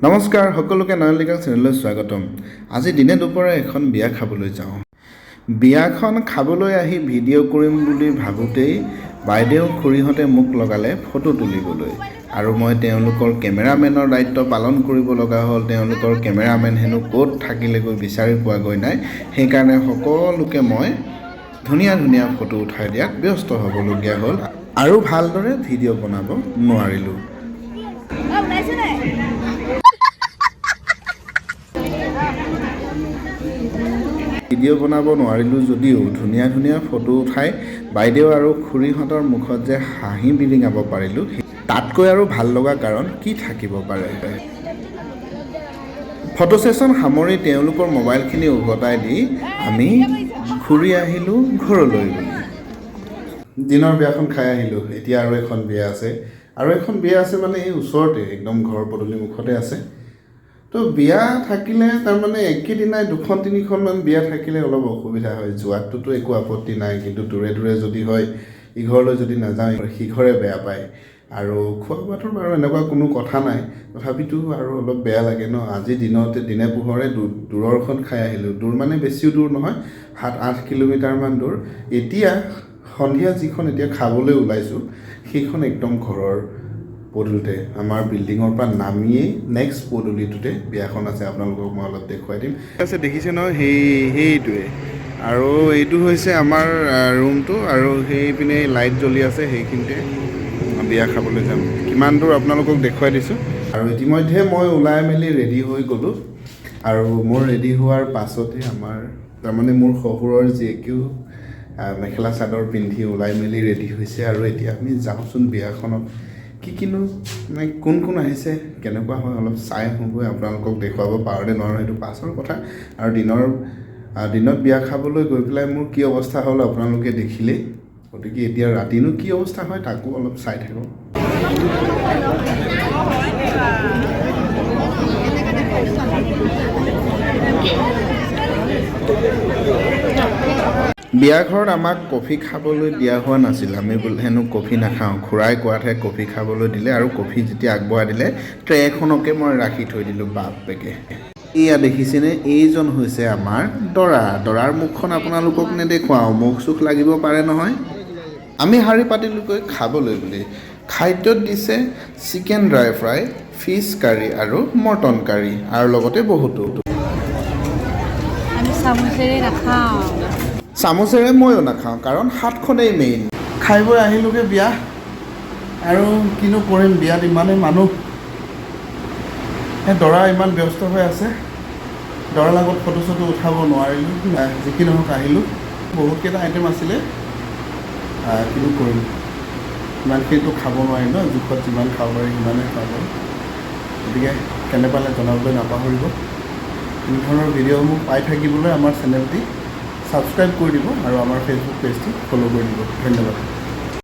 নমস্কাৰ সকলোকে নয়নলিকা চেনেললৈ স্বাগতম। আজি দিনে দুপৰে এখন বিয়া খাবলৈ যাওঁ। বিয়াখন খাবলৈ আহি ভিডিঅ' কৰিম বুলি ভাবোঁতেই বাইদেউ খুৰীহঁতে মোক লগালে ফটো তুলিবলৈ আৰু মই তেওঁলোকৰ কেমেৰামেনৰ দায়িত্ব পালন কৰিব লগা হ'ল। তেওঁলোকৰ কেমেৰামেন হেনো ক'ত থাকিলেগৈ বিচাৰি পোৱাগৈ নাই। সেইকাৰণে সকলোকে মই ধুনীয়া ধুনীয়া ফটো উঠাই দিয়াত ব্যস্ত হ'বলগীয়া হ'ল আৰু ভালদৰে ভিডিঅ' বনাব নোৱাৰিলোঁ। ভিডিঅ' বনাব নোৱাৰিলোঁ যদিও ধুনীয়া ধুনীয়া ফটো উঠাই বাইদেউ আৰু খুৰীহঁতৰ মুখত যে হাঁহি বিৰিঙাব পাৰিলোঁ, তাতকৈ আৰু ভাল লগা কাৰণ কি থাকিব পাৰে। ফটো ছেশ্যন সামৰি তেওঁলোকৰ মোবাইলখিনি উভতাই দি আমি ঘূৰি আহিলোঁ ঘৰলৈ বুলি। দিনৰ বিয়াখন খাই আহিলোঁ। এতিয়া আৰু এখন বিয়া আছে মানে এই ওচৰতে একদম ঘৰৰ পদূলি মুখতে আছে। তো বিয়া থাকিলে তাৰমানে একেদিনাই দুখন তিনিখনমান বিয়া থাকিলে অলপ অসুবিধা হয়। যোৱাতটোতো একো আপত্তি নাই, কিন্তু দূৰে দূৰে যদি হয়, ইঘৰলৈ যদি নাযাওঁ সিঘৰে বেয়া পায়। আৰু খোৱা বোৱাটোৰ বাৰু এনেকুৱা কোনো কথা নাই, তথাপিতো আৰু অলপ বেয়া লাগে ন। আজি দিনে পোহৰে দূৰৰখন খাই আহিলোঁ। দূৰ মানে বেছিও দূৰ নহয়, 7-8 কিলোমিটাৰমান দূৰ। এতিয়া সন্ধিয়া যিখন এতিয়া খাবলৈ ওলাইছোঁ সেইখন একদম ঘৰৰ পদূলিতে, আমাৰ বিল্ডিঙৰ পৰা নামিয়েই নেক্সট পদূলিটোতে বিয়াখন আছে। আপোনালোকক মই অলপ দেখুৱাই দিম। আছে দেখিছে নহয়, সেইটোৱে। আৰু এইটো হৈছে আমাৰ ৰুমটো, আৰু সেইপিনে লাইট জ্বলি আছে, সেইখিনিতে বিয়া খাবলৈ যাম। কিমান দূৰ আপোনালোকক দেখুৱাই দিছোঁ। আৰু ইতিমধ্যে মই ওলাই মেলি ৰেডি হৈ গ'লোঁ। আৰু মোৰ ৰেডি হোৱাৰ পাছতে তাৰমানে মোৰ শহুৰৰ জীয়েকেও মেখেলা চাদৰ পিন্ধি ওলাই মেলি ৰেডি হৈছে। আৰু এতিয়া আমি যাওঁচোন বিয়াখনত কিনো মানে কোন কোন আহিছে, কেনেকুৱা হয় অলপ চাই আহোঁগৈ। আপোনালোকক দেখুৱাব পাৰোঁ নে নোৱাৰোঁ সেইটো পাছৰ কথা। আৰু দিনত বিয়া খাবলৈ গৈ পেলাই মোৰ কি অৱস্থা হ'ল আপোনালোকে দেখিলেই। গতিকে এতিয়া ৰাতিনো কি অৱস্থা হয় তাকো অলপ চাই থাকক। বিয়া ঘৰত আমাক কফি খাবলৈ দিয়া হোৱা নাছিল। আমি হেনো কফি নাখাওঁ। খুৰাই কোৱাতহে কফি খাবলৈ দিলে, আৰু কফি যেতিয়া আগবঢ়াই দিলে ট্ৰে এখনকে মই ৰাখি থৈ দিলোঁ বাপেকে। এয়া দেখিছেনে, এইজন হৈছে আমাৰ দৰাৰ মুখখন আপোনালোকক নেদেখুৱাওঁ, মুখ চুখ লাগিব পাৰে নহয়। আমি শাৰী পাতিলোঁগৈ খাবলৈ বুলি। খাদ্যত দিছে চিকেন ড্ৰাই ফ্ৰাই, ফিছ কাৰী আৰু মটন কাৰী, আৰু লগতে বহুতো। চামুচেৰে ময়ো নাখাওঁ, কাৰণ হাতখনেই মেইন। খাই বৈ আহিলোঁগৈ বিয়া, আৰু কিনো কৰিম, বিয়াত ইমানেই মানুহ। দৰা ইমান ব্যস্ত হৈ আছে, দৰাৰ লগত ফটো চটো উঠাব নোৱাৰিলোঁ। যি কি নহওক আহিলোঁ। বহুতকেইটা আইটেম আছিলে, কিনো কৰিম, ইমানখিনিতো খাব নোৱাৰিম ন। জোখত যিমান খাব পাৰি সিমানেই খাব পাৰি। গতিকে কেনে পালে জনাবলৈ নাপাহৰিব। এনেধৰণৰ ভিডিঅ'সমূহ পাই থাকিবলৈ আমাৰ চেনেলটি ছাবস্ক্ৰাইব কৰি দিব, আৰু আমাৰ ফেচবুক পেজটি ফ'ল' কৰি দিব। ধন্যবাদ।